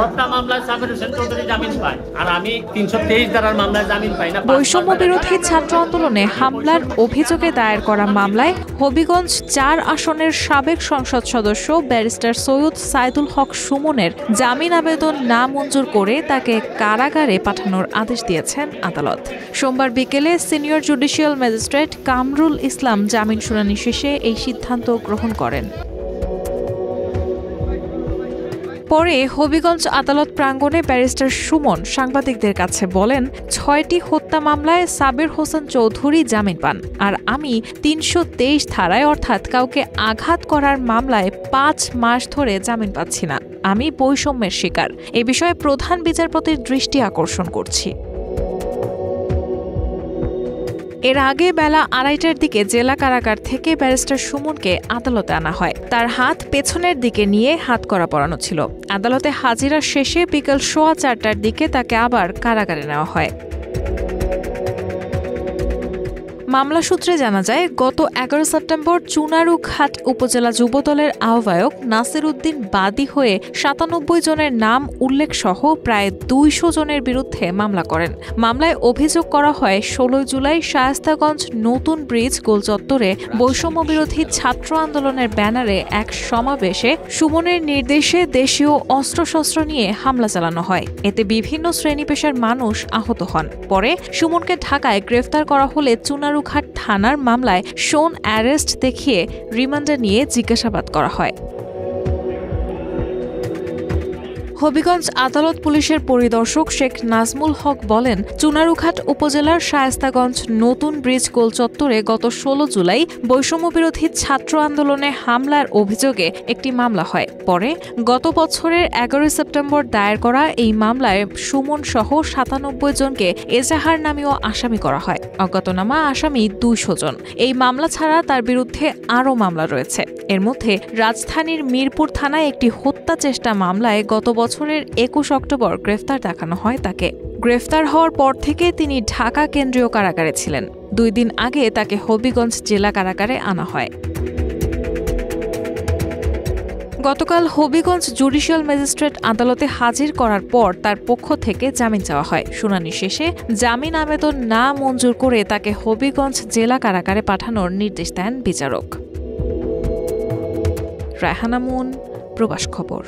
হত্যা মামলায় সাবির হোসেন চৌধুরী জামিন পায় আর আমি ৩২৩ ধারার মামলায় জামিন পাই না। বৈষম্য বিরোধী ছাত্র আন্দোলনে হামলার অভিযোগে দায়ের করা মামলায় হবিগঞ্জ ৪ আসনের সাবেক সংসদ সদস্য ব্যারিস্টার সৈয়দ সাইদুল হক সুমনের জামিন আবেদন না মঞ্জুর করে তাকে কারাগারে পাঠানোর আদেশ দিয়েছেন আদালত। সোমবার বিকেলে senior judicial magistrate Kamrul Islam জামিন শুনানি শেষে এই সিদ্ধান্ত গ্রহণ করেন। পরে হবিগঞ্জ আদালত প্রাঙ্গণে ব্যারিস্টার সুমন সাংবাদিকদের কাছে বলেন, ৬টি হত্যা মামলায় সাবির হোসেন চৌধুরী জামিন পান, আর আমি ৩২৩ ধারায় অর্থাৎ কাউকে আঘাত করার মামলায় ৫ মাস ধরে জামিন পাচ্ছি না। আমি বৈষম্যের শিকার। এ বিষয়ে প্রধান বিচারপতির দৃষ্টি আকর্ষণ করছি। এর আগে বেলা ২:৩০টার দিকে জেলা কারাগার থেকে ব্যারিস্টার সুমনকে আদালতে আনা হয়। তার হাত পেছনের দিকে নিয়ে হাতকড়া পরানো ছিল। আদালতে হাজিরা শেষে বিকেল ৪:১৫টার দিকে তাকে আবার কারাগারে নেওয়া হয়। মামলা সূত্রে জানা যায়, গত ১১ সেপ্টেম্বর চুনারুঘাট উপজেলা যুবদলের আহ্বায়ক নাসির উদ্দিন বাদী হয়ে ৯৭ জনের নাম উল্লেখ সহ প্রায় ২০০ জনের বিরুদ্ধে মামলা করেন। মামলায় অভিযোগ করা হয় ১৬ জুলাই শায়েস্তাগঞ্জ নতুন ব্রিজ গোলচত্বরে বৈষম্য বিরোধী ছাত্র আন্দোলনের ব্যানারে এক সমাবেশে সুমনের নির্দেশে দেশীয় অস্ত্রশস্ত্র নিয়ে হামলা চালানো হয়। এতে বিভিন্ন শ্রেণী পেশার মানুষ আহত হন। পরে সুমনকে ঢাকায় গ্রেফতার করা হলে চুনারুঘাট থানার মামলায় শোন অ্যারেস্ট দেখিয়ে রিমান্ডে নিয়ে জিজ্ঞাসাবাদ করা হয়। হবিগঞ্জ আদালত পুলিশের পরিদর্শক শেখ নাজমুল হক বলেন, চুনারুঘাট উপজেলার শায়েস্তাগঞ্জ নতুন ব্রিজ গোলচত্বরে গত ১৬ জুলাই বৈষম্য বিরোধী ছাত্র আন্দোলনে হামলার অভিযোগে একটি মামলা হয়। পরে গত বছরের ১১ সেপ্টেম্বর দায়ের করা এই মামলায় সুমন সহ ৯৭ জনকে এজাহার নামীয় আসামি করা হয়। অজ্ঞাতনামা আসামি ২০০ জন। এই মামলা ছাড়া তার বিরুদ্ধে আরও মামলা রয়েছে। এর মধ্যে রাজধানীর মিরপুর থানায় একটি হত্যা চেষ্টা মামলায় গত বছরের ২১ অক্টোবর গ্রেফতার দেখানো হয় তাকে। গ্রেফতার হওয়ার পর থেকে তিনি ঢাকা কেন্দ্রীয় কারাগারে ছিলেন। ২ দিন আগে তাকে হবিগঞ্জ জেলা কারাগারে আনা হয়। গতকাল হবিগঞ্জ জুডিশিয়াল ম্যাজিস্ট্রেট আদালতে হাজির করার পর তার পক্ষ থেকে জামিন চাওয়া হয়। শুনানি শেষে জামিন আবেদন না মঞ্জুর করে তাকে হবিগঞ্জ জেলা কারাগারে পাঠানোর নির্দেশ দেন বিচারক। রায়হানা মুন, প্রবাস খবর।